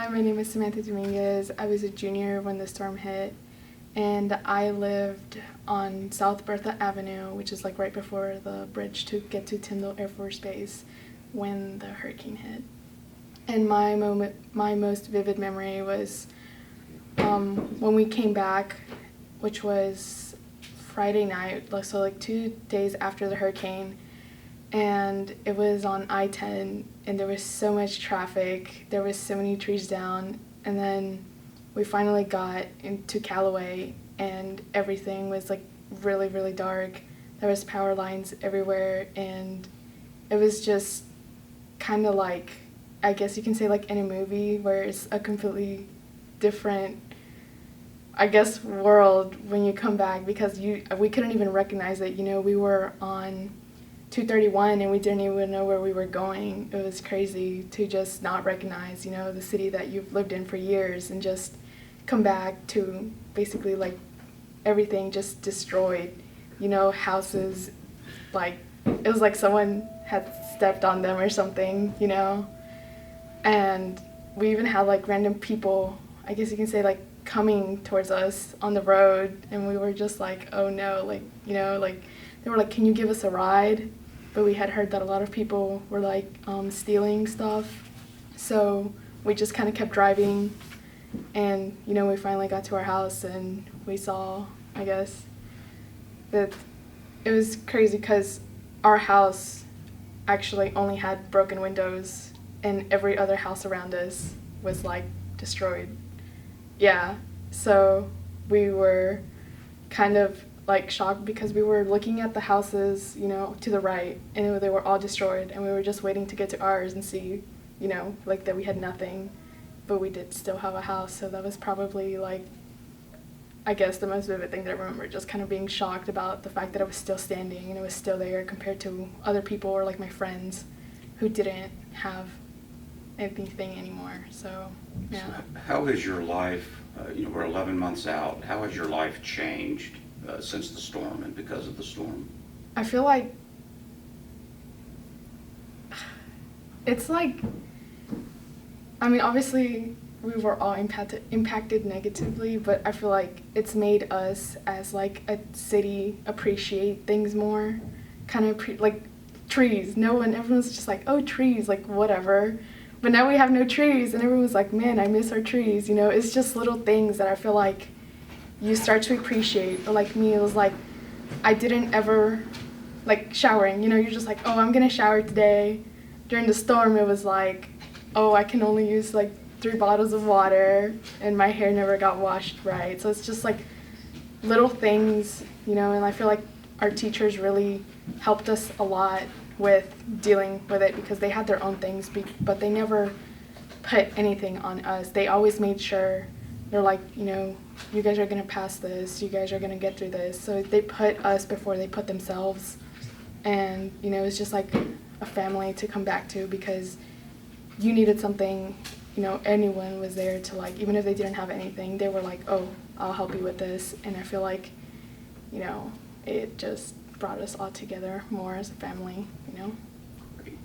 Hi, my name is Samantha Dominguez. I was a junior when the storm hit, and I lived on South Berthe Avenue, which is like right before the bridge to get to Tyndall Air Force Base when the hurricane hit. And my most vivid memory was when we came back, which was Friday night, so like 2 days after the hurricane, and it was on I-10, and there was so much traffic, there was so many trees down, and then we finally got into Callaway, and everything was like really, really dark. There was power lines everywhere, and it was just kind of like, I guess you can say like in a movie where it's a completely different, I guess, world when you come back, because we couldn't even recognize it. We were on 231 and we didn't even know where we were going. It was crazy to just not recognize, the city that you've lived in for years, and just come back to basically like everything just destroyed. Houses, like it was like someone had stepped on them or something, and we even had like random people, I guess you can say, like coming towards us on the road, and we were just like, oh no, like they were like, can you give us a ride? But we had heard that a lot of people were like stealing stuff, so we just kind of kept driving, and we finally got to our house, and we saw, I guess, that it was crazy because our house actually only had broken windows, and every other house around us was like destroyed. Yeah, so we were kind of like shocked because we were looking at the houses, to the right, and they were all destroyed, and we were just waiting to get to ours and see, like that we had nothing, but we did still have a house. So that was probably like, I guess, the most vivid thing that I remember, just kind of being shocked about the fact that it was still standing and it was still there compared to other people or like my friends who didn't have anything anymore. So yeah. So how has your life, we're 11 months out, how has your life changed since the storm and because of the storm? I feel like it's like, I mean, obviously we were all impacted negatively, but I feel like it's made us as like a city appreciate things more, kind of like trees. Everyone's just like, oh, trees, like whatever. But now we have no trees, and everyone's like, man, I miss our trees. It's just little things that I feel like you start to appreciate. But like me, it was like, I didn't ever, like showering, you're just like, oh, I'm gonna shower today. During the storm, it was like, oh, I can only use like 3 bottles of water, and my hair never got washed right. So it's just like little things, and I feel like our teachers really helped us a lot with dealing with it, because they had their own things, but they never put anything on us. They always made sure, they're like, you guys are going to pass this, you guys are going to get through this. So they put us before they put themselves, and it was just like a family to come back to, because you needed something, anyone was there to, like, even if they didn't have anything, they were like, oh, I'll help you with this. And I feel like, it just brought us all together more as a family,